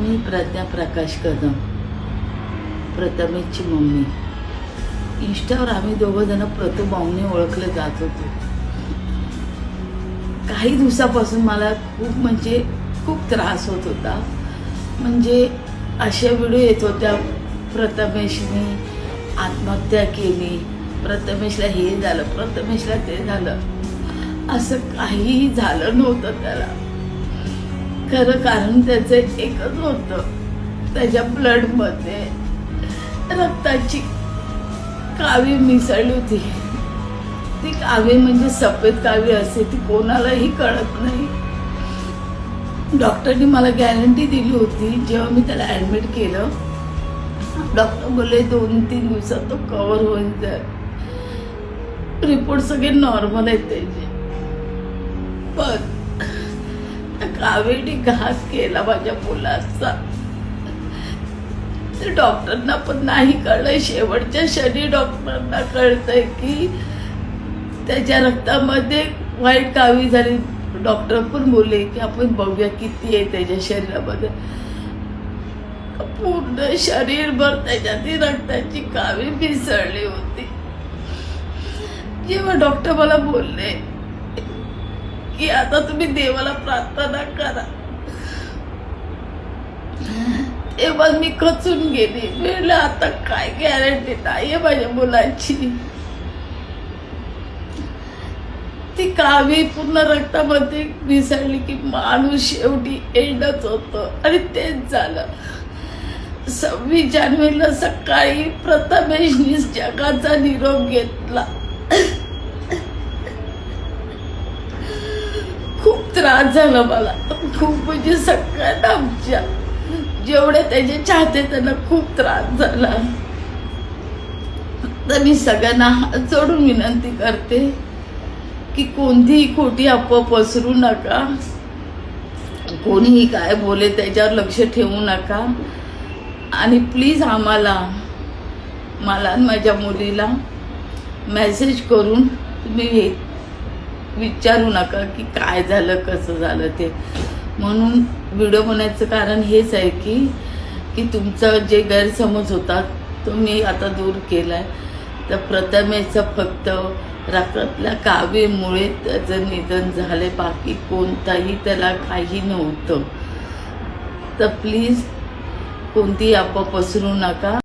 मी Pragya Prakash Kadam, प्रथमेशची mummy. इंस्टावर आम्ही दोघं जण प्रतुभाऊने ओळखले जात होतो. काही दिवसापासून मला खूप त्रास होत होता. म्हणजे अशा व्हिडिओ येत होत्या, प्रथमेशने आत्महत्या केली, प्रथमेशला हे झालं, प्रथमेशला ते झालं. असं काहीही झालं नव्हतं त्याला. खरं कारण त्याचं एकच होतं, त्याच्या ब्लडमध्ये रक्ताची कावी मिसळली होती. ती कावी म्हणजे सफेद कावी असते, ती कोणालाही कळत नाही. डॉक्टरनी मला गॅरंटी दिली होती. जेव्हा मी त्याला ॲडमिट केलं, डॉक्टर बोलले 2-3 दिवसात तो कव्हर होईल. रिपोर्ट सगळे नॉर्मल आहेत त्याचे. पण कावेरी घात केला माझ्या मुलाचा. डॉक्टरना पण नाही कळलं. शेवटच्या क्षणी डॉक्टरांना कळतंय की त्याच्या रक्तामध्ये व्हाईट कावी झाली. डॉक्टर पण बोलले की आपण बघूया किती आहे त्याच्या शरीरामध्ये. पूर्ण शरीरभर त्याच्यात रक्ताची कावी मिसळली होती. जेव्हा डॉक्टर मला बोलले की आता तुम्ही देवाला प्रार्थना करा, तेव्हा मी खचून गेली. वेळेला आता काय गॅरंटी नाहीये माझ्या मुलाची. ती कावी पूर्ण रक्तामध्ये मिसळली की माणूस शेवटी एंडच होतं. आणि तेच झालं. 26 जानेवारीला सकाळी प्रथमेशनी जगाचा निरोप घेतला. खूप त्रास झाला मला, खूप. म्हणजे सगळ्यांना, आमच्या जेवढे त्याचे चाहते त्यांना खूप त्रास झाला. तर मी सगळ्यांना हात जोडून विनंती करते की कोणतीही खोटी अफवा पसरू नका. कोणीही काय बोले त्याच्यावर लक्ष ठेवू नका. आणि प्लीज मला आणि माझ्या मुलीला मेसेज करून तुम्ही हे विचारू नका की काय झालं, कसं झालं ते. म्हणून व्हिडिओ बनवायचं कारण हेच आहे की तुमचा जे गैरसमज होता तो मी आता दूर केला आहे. तर प्रथमेशचं फक्त रक्तातल्या कावीमुळे त्याचं निधन झाले, बाकी कोणताही त्याला काही नव्हतं. तर प्लीज कोणतीही अफवा पसरू नका.